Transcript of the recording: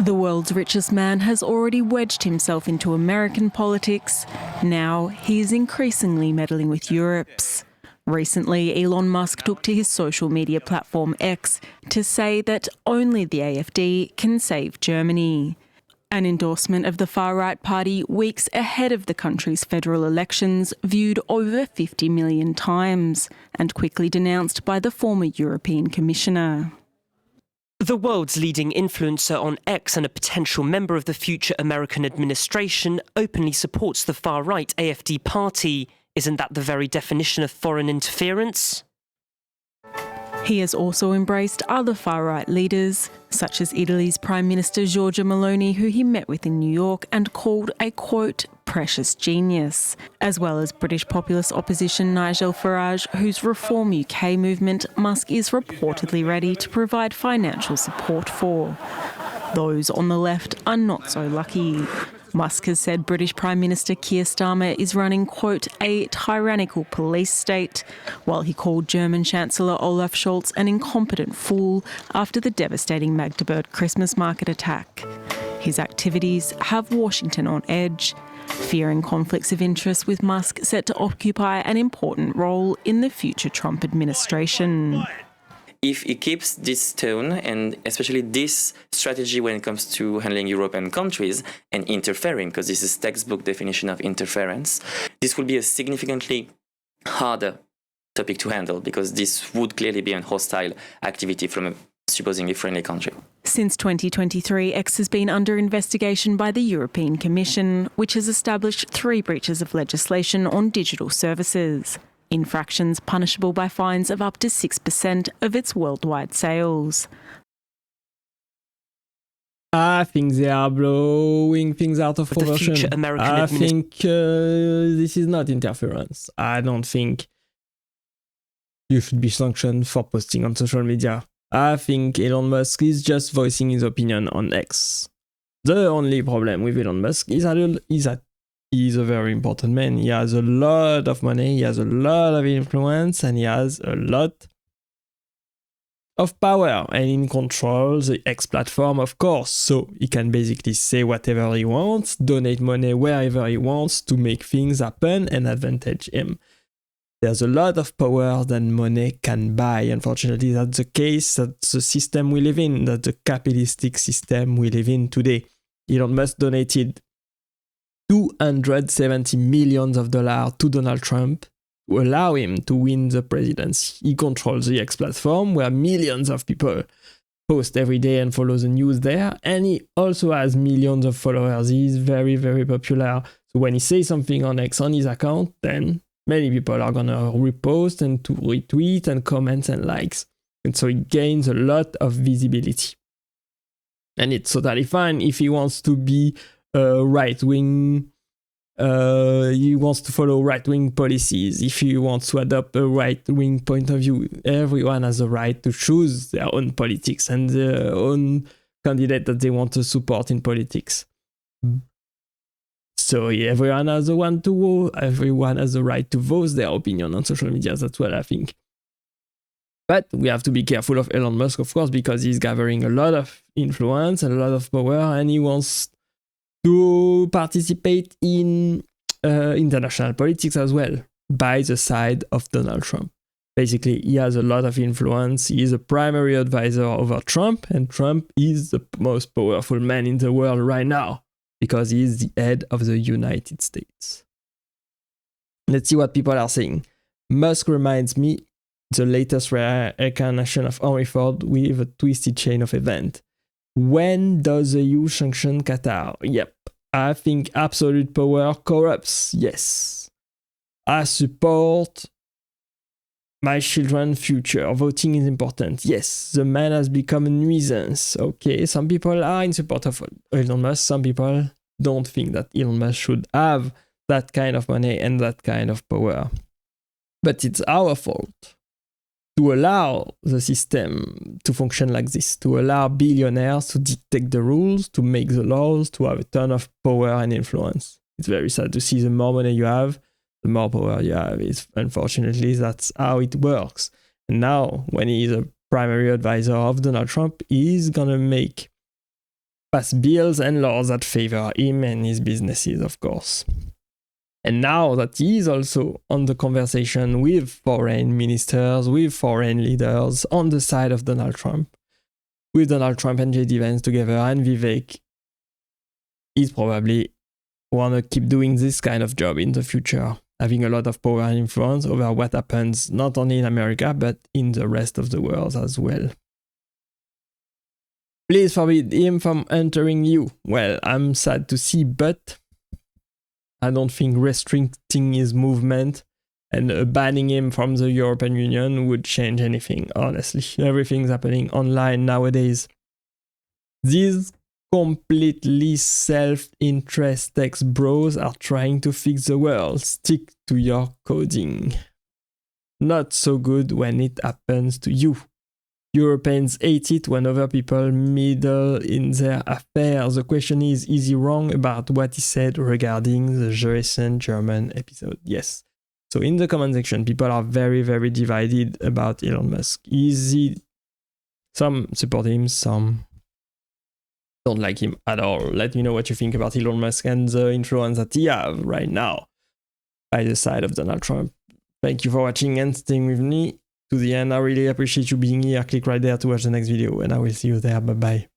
The world's richest man has already wedged himself into American politics. Now he is increasingly meddling with Europe's. Recently, Elon Musk took to his social media platform X to say that only the AfD can save Germany. An endorsement of the far-right party weeks ahead of the country's federal elections viewed over 50 million times and quickly denounced by the former European Commissioner. The world's leading influencer on X and a potential member of the future American administration openly supports the far-right AfD party. Isn't that the very definition of foreign interference? He has also embraced other far-right leaders, such as Italy's Prime Minister Giorgia Meloni, who he met with in New York and called a, quote, precious genius, as well as British populist opposition Nigel Farage, whose Reform UK movement Musk is reportedly ready to provide financial support for. Those on the left are not so lucky. Musk has said British Prime Minister Keir Starmer is running, quote, a tyrannical police state, while he called German Chancellor Olaf Scholz an incompetent fool after the devastating Magdeburg Christmas market attack. His activities have Washington on edge, fearing conflicts of interest with Musk set to occupy an important role in the future Trump administration. If he keeps this tone, and especially this strategy when it comes to handling European countries and interfering, because this is textbook definition of interference, this will be a significantly harder topic to handle, because this would clearly be a hostile activity from a supposedly friendly country. Since 2023, X has been under investigation by the European Commission, which has established 3 breaches of legislation on digital services. Infractions punishable by fines of up to 6% of its worldwide sales. I think they are blowing things out of proportion. I think this is not interference. I don't think you should be sanctioned for posting on social media. I think Elon Musk is just voicing his opinion on X. The only problem with Elon Musk is that he's a very important man. He has a lot of money, he has a lot of influence, and he has a lot of power. And he controls the X platform, of course. So he can basically say whatever he wants, donate money wherever he wants to make things happen and advantage him. There's a lot of power that money can buy. Unfortunately, that's the case. That's the system we live in. That's the capitalistic system we live in today. Elon Musk donated $270 million to Donald Trump to allow him to win the presidency. He controls the X platform where millions of people post every day and follow the news there. And he also has millions of followers. He's very, very popular. So when he says something on X on his account, then many people are gonna repost and to retweet and comments and likes. And so he gains a lot of visibility. And it's totally fine if he wants to be right-wing, he wants to follow right-wing policies. If he wants to adopt a right-wing point of view, everyone has the right to choose their own politics and their own candidate that they want to support in politics. So yeah, everyone has the right to voice their opinion on social media. That's what I think. But we have to be careful of Elon Musk, of course, because he's gathering a lot of influence and a lot of power, and he wants to participate in international politics as well, by the side of Donald Trump. Basically, he has a lot of influence. He is a primary advisor over Trump, and Trump is the most powerful man in the world right now, because he is the head of the United States. Let's see what people are saying. Musk reminds me the latest reincarnation of Henry Ford with a twisted chain of events. When does the EU sanction Qatar? Yep. I think absolute power corrupts. Yes. I support my children's future. Voting is important. Yes. The man has become a nuisance. Okay. Some people are in support of Elon Musk. Some people don't think that Elon Musk should have that kind of money and that kind of power. But it's our fault to allow the system to function like this, to allow billionaires to dictate the rules, to make the laws, to have a ton of power and influence. It's very sad to see the more money you have, the more power you have. Unfortunately, that's how it works. And now, when he is a primary advisor of Donald Trump, he's gonna make pass bills and laws that favor him and his businesses, of course. And now that he is also on the conversation with foreign ministers, with foreign leaders on the side of Donald Trump, with Donald Trump and JD Vance together and Vivek, he's probably want to keep doing this kind of job in the future, having a lot of power and influence over what happens not only in America, but in the rest of the world as well. Please forbid him from entering you. Well, I'm sad to see, but I don't think restricting his movement and banning him from the European Union would change anything, honestly. Everything's happening online nowadays. These completely self-interest tech bros are trying to fix the world. Stick to your coding. Not so good when it happens to you. Europeans hate it when other people meddle in their affairs. The question is he wrong about what he said regarding the recent German episode? Yes. So in the comment section, people are very, very divided about Elon Musk. Some support him, some don't like him at all. Let me know what you think about Elon Musk and the influence that he has right now by the side of Donald Trump. Thank you for watching and staying with me to the end. I really appreciate you being here. Click right there to watch the next video, and I will see you there. Bye bye.